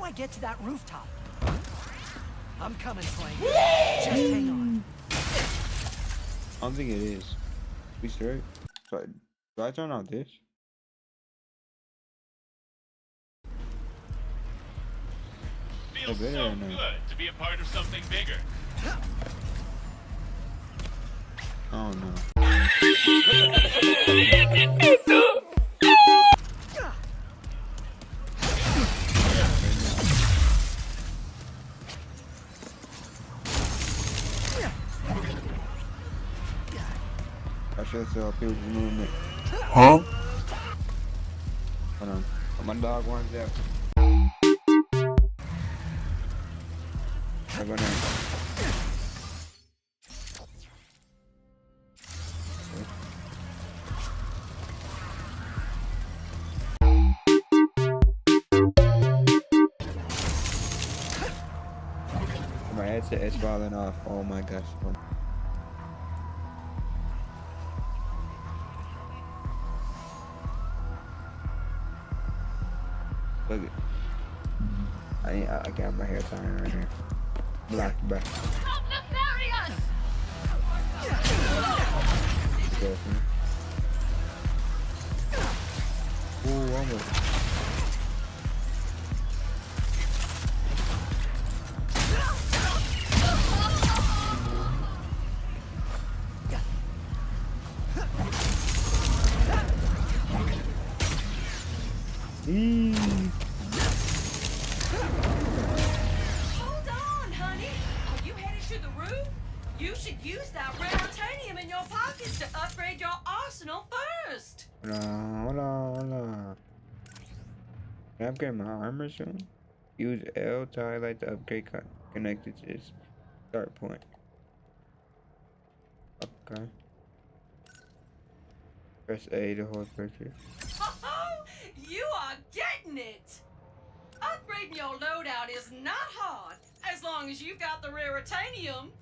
I get to that rooftop? I'm coming, Clank. Just hang on. I don't think it is. We straight. So, do I turn off this? Feels so good to be a part of something bigger. Oh no. I should saw people's movement. Huh? Hold on. My dog wants out. I go now. My headset is falling off. Oh my gosh. Look it. I got my hair tying right here. Black back. Ooh, almost. Hold on, honey. Are you headed to the roof? You should use that rare titanium in your pockets to upgrade your arsenal first. Hold on. Can I upgrade my armor soon? Use L to highlight the upgrade connected to its start point. Okay. Press A to hold picture. Oh, you are getting it. Upgrading your loadout is not hard, as long as you've got the rare titanium.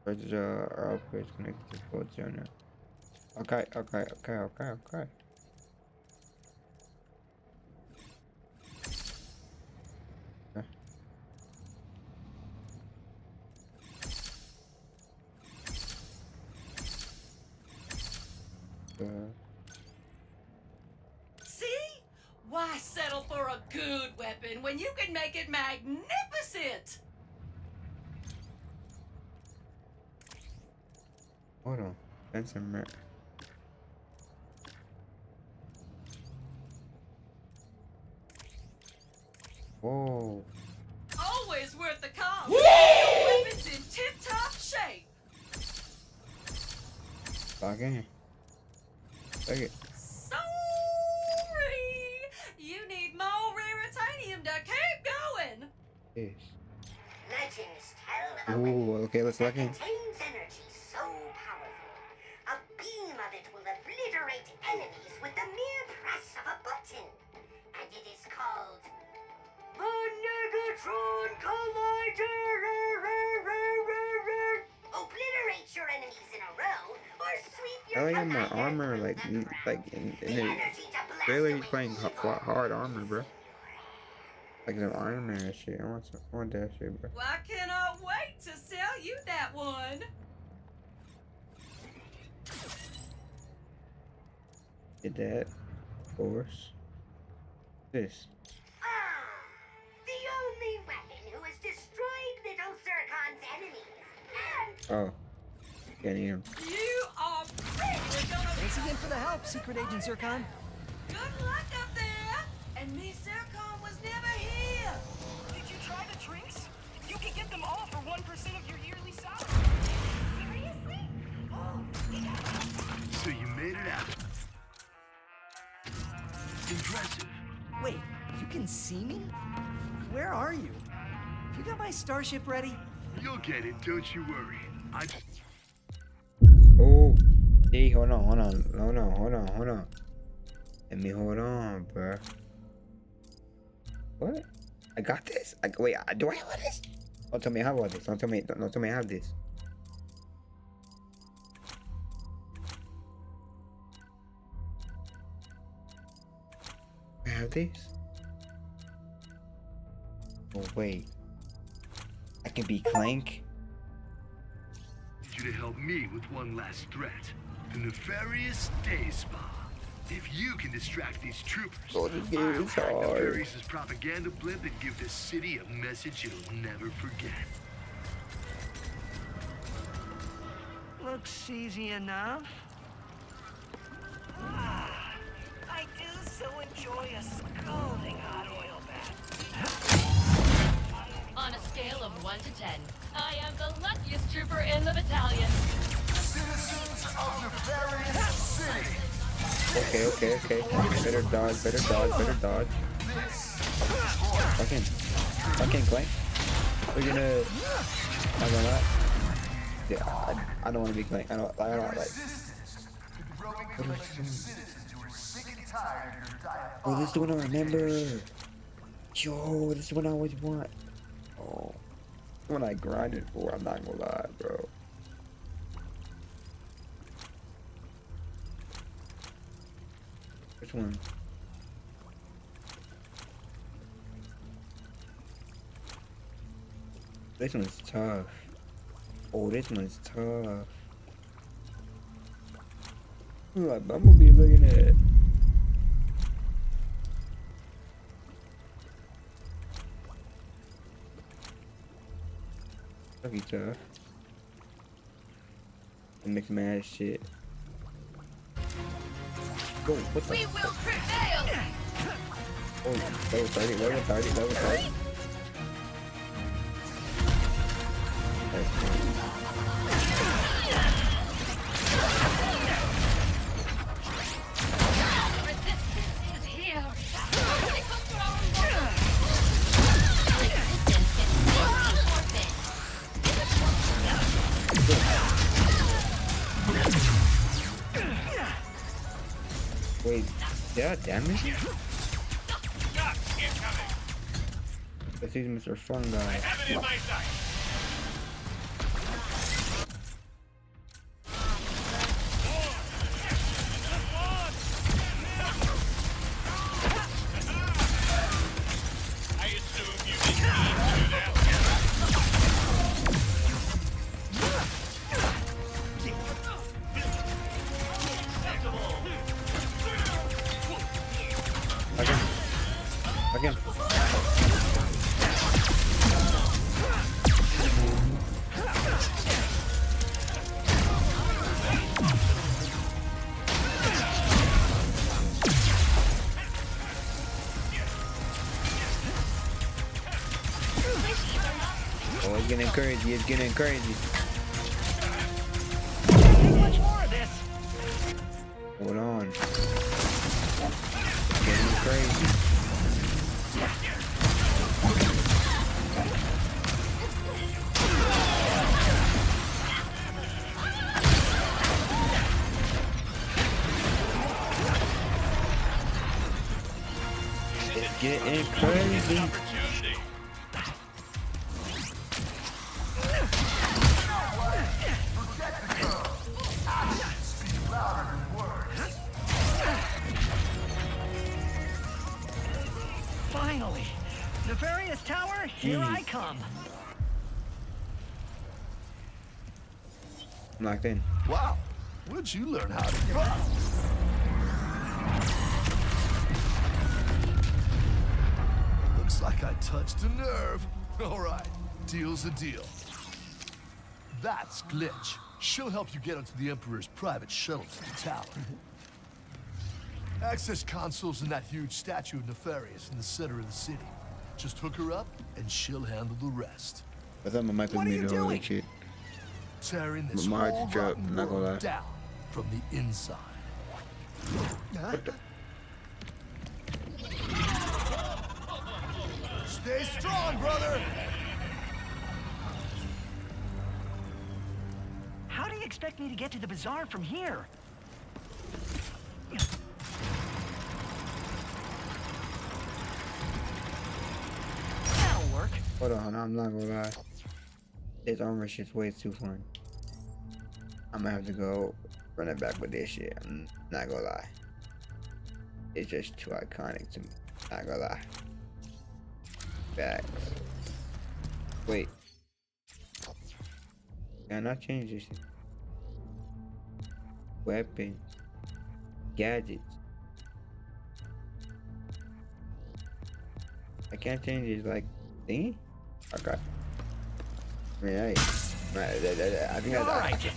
Press our upgrades connected to both channel. Okay. See? Why settle for a good weapon when you can make it magnificent? Hold on. That's a mer. Whoa. Always worth the cost. Your weapon's in tip-top shape. Back in. Take it. Sorry! You need more rare titanium to keep going. Yes. Legends tell of a Ooh, okay, let's lock in. contains energy so powerful, a beam of it will obliterate enemies with the mere press of a button. And it is called the Negatron Collider. Obliterate your enemies in a row, or sweep I your like my collider armor, through like the in the the energy to blast trailer, he's away playing evil hard armor, bro. Like some Iron Man and shit. I want that shit, bro. Well, I cannot wait to sell you that one. Get that, of course. This. Ah, the only weapon who has destroyed Little Zircon's enemies. And Oh, can't eat him. You are really gonna Thanks again for the help, Secret Agent Zircon. good luck up there. And Miss Zircon was never here. Did you try the drinks? You can get them all for 1% of your yearly salary. Seriously? Oh, yeah. So you made it out. Impressive. Wait, you can see me? Where are you? You got my starship ready? You'll get it, don't you worry. I just... Oh, hey, hold on. Let me hold on, bro. What? I got this. Wait, do I have this? Don't tell me I have all this. Don't tell me I have this. have this? Oh wait. I can be Clank? Need you to help me with one last threat. The nefarious day spa. If you can distract these troopers, Oh, this game I'll is hack hard. Nefarious' propaganda blimp and give this city a message it'll never forget. Looks easy enough. Ah, I do so enjoy a scalding hot oil bath. On a scale of 1 to 10, I am the luckiest trooper in the battalion. Citizens of Nefarious City. Okay. Better dodge. Fucking Clank. We're gonna. I'm gonna lie. Yeah, I don't want to be Clank. I don't like. Resistance to the growing collection of citizens who are sick and tired of your diet. Oh, this is the one I remember. Yo, this is what I always want. Oh, the one I grinded for. I'm not gonna lie, bro. Which one? This one's tough. Oh, this one's tough. Like Bumblebee looking at. Lucky tough. Mixed mad shit. Go, what the? We will prevail! Oh, level 30. That's cool. Resistance is here! Wait, did I damage it? Duck incoming. Let's use Mr. Fun Guy. Have it in my sight. I assume you didn't mean to do that. Again. Oh, it's getting crazy. It's getting crazy. Much more of this. Hold on. It's getting crazy. It's getting crazy. Opportunity. Speak louder than words. Finally. Nefarious Tower, here I come. I'm locked in. Wow, where'd you learn how to get? Looks like I touched a nerve. All right, deal's a deal. That's Glitch. She'll help you get onto the Emperor's private shuttle to the tower. Access console's in that huge statue of Nefarious in the center of the city. Just hook her up, and she'll handle the rest. I thought my mic was What are you muted. Holy doing? shit. Tearing this My heart whole just dropped, rotten not gonna world lie. down from the inside. Stay strong, brother! How do you expect me to get to the bazaar from here? That'll work. Hold on, I'm not gonna lie. This armor shit's way too fun. I'm gonna have to go run it back with this shit. I'm not gonna lie. It's just too iconic to me. Not gonna lie. Facts. Wait. Can I change this? Weapons. Gadgets. I can't change his like thingy? Okay. I mean, I think I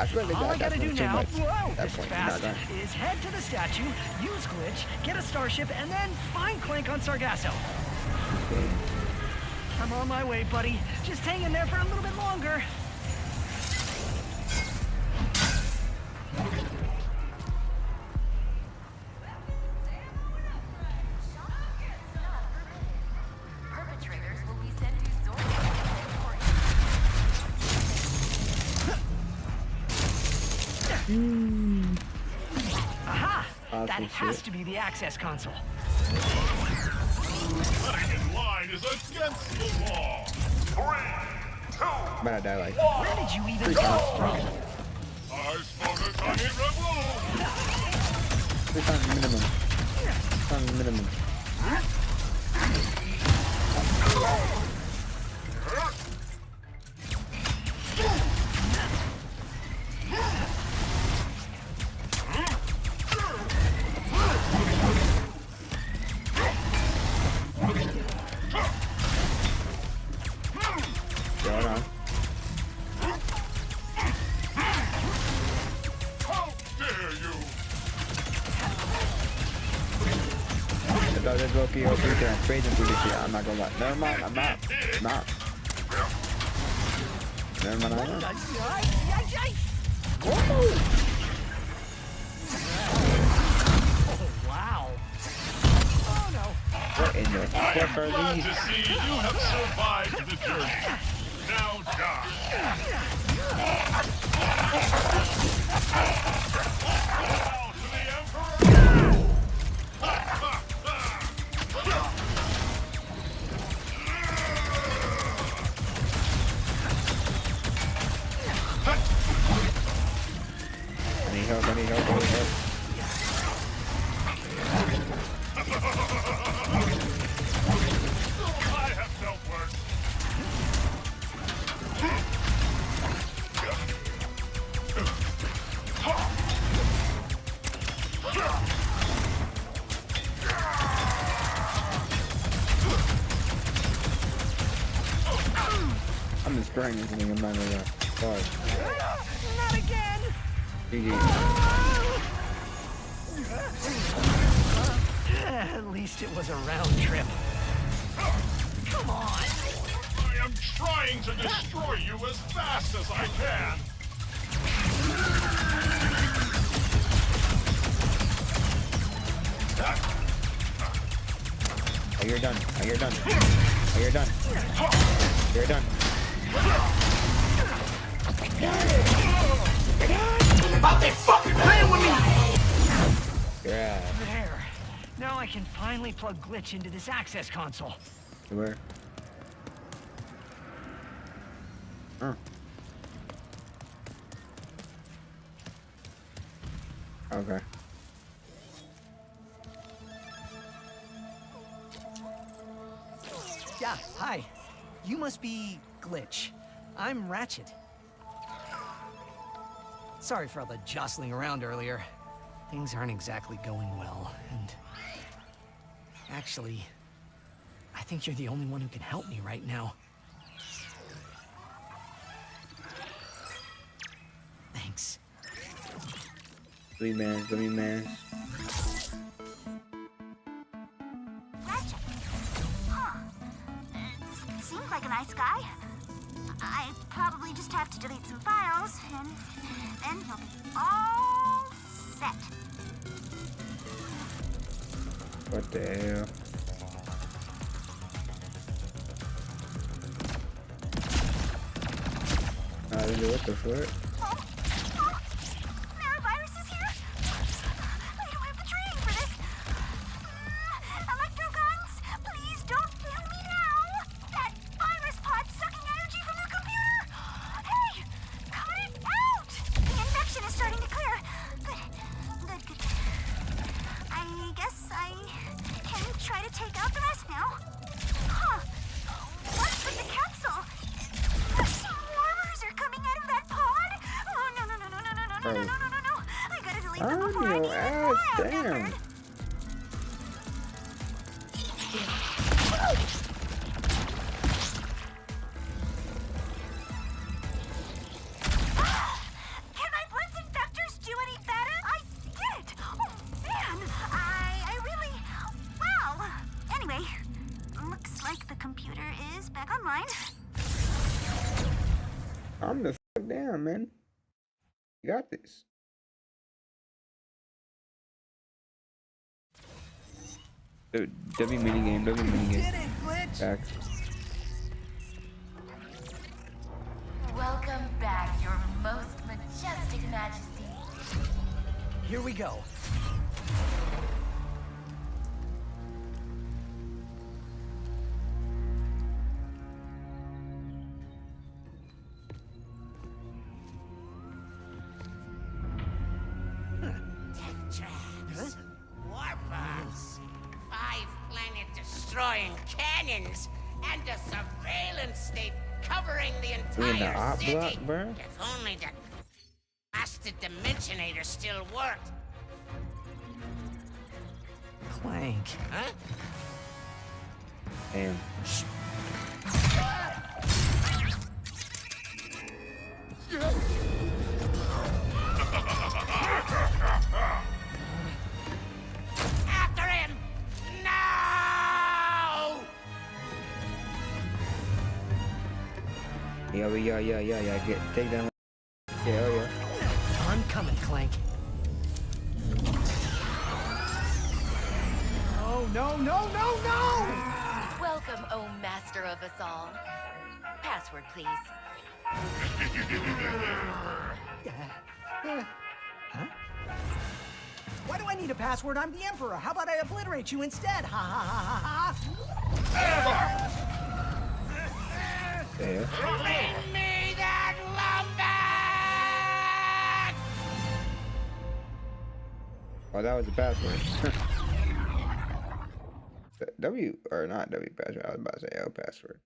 swear All I gotta do too now, much. whoa, That this point, fast, not done. is head to the statue, use glitch, get a starship, and then find Clank on Sargasso. Okay. I'm on my way, buddy. Just hang in there for a little bit longer. Perpetrators will be sent to Zork. Aha! Awesome That has shit. to be the access console. Cutting in line is against the law. 3, 2, But I die like Where did you even come from? I smoke a tiny rebel. 3 times minimum. 3 times minimum. Hold on. How dare you? I thought this Loki over here and trade him through this shit. I'm not gonna lie. Never mind, I'm not. Not. Never mind, I'm not. Oh, wow. Oh, no. What in the I am fuck are glad these? to see you have survived the journey. Now die. Now to the Emperor. I need help, I need help, I need help. I have felt worse. I'm destroying this thing, I'm not gonna lie. Sorry. Not again! GG. At least it was a round trip. Come on! I am trying to destroy you as fast as I can. Oh, you're done. Oh, you're done. Oh, you're done. You're done. Yeah. There. Now I can finally plug glitch into this access console. Where? Oh. Okay. Yeah, hi. You must be Glitch. I'm Ratchet. Sorry for all the jostling around earlier. Things aren't exactly going well, and... Actually, I think you're the only one who can help me right now. Thanks. Let me man. Ratchet. Huh. Seems like a nice guy. I probably just have to delete some files, and then he'll be all set. What the hell? What the fuck? Virus is here? I don't have the training for this. Electro guns, please don't kill me now. That virus pod's sucking energy from the computer. Hey, cut it out. The infection is starting to clear. Good. I guess I can try to take out the Bro. no. I gotta delete them I'm before I your need ass to down. Can my blitz infectors do any better? I did it! Oh, man! I really... Wow! Anyway, looks like the computer is back online. I'm the fuck down, man. You got this. W minigame. Did it, Glitch! Back. Welcome back, your most majestic majesty. Here we go. Death traps. Warbots. 5 planet-destroying cannons. And a surveillance state covering the We in the entire op city. block, bro. If only the blasted Dimensionator still worked. Clank. Huh? Damn. After him! No! Yeah. Take down. Yeah. I'm coming, Clank. Oh, no! Welcome, oh master of us all. Password, please. Huh? Why do I need a password? I'm the Emperor. How about I obliterate you instead? Ha ha ha ha ha! Yeah. Bring me that lumber! Oh, that was the password. W or not W password. I was about to say L password.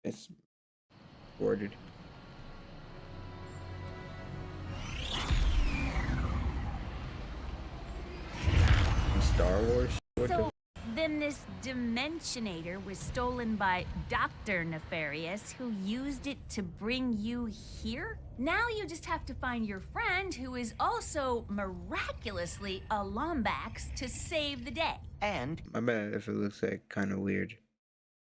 It's ordered. Star Wars. What So then this Dimensionator was stolen by Dr. Nefarious, who used it to bring you here? Now you just have to find your friend, who is also miraculously a Lombax, to save the day. And My bad if it looks like kind of weird.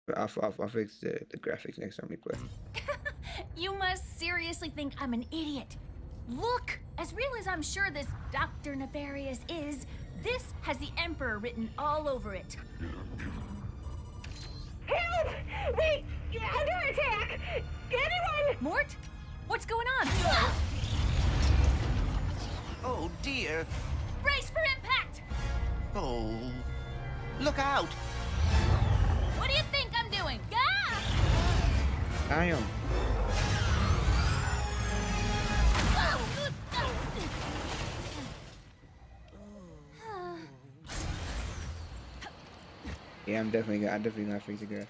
But I'll fix the graphics next time we play. You must seriously think I'm an idiot. Look, as real as I'm sure this Dr. Nefarious is, this has the Emperor written all over it. Help! Wait! You're under attack! Anyone! Mort? What's going on? Oh dear. Brace for impact! Oh. Look out! What do you think I'm doing? Ah! I am. Yeah, I definitely gotta fix the graphics.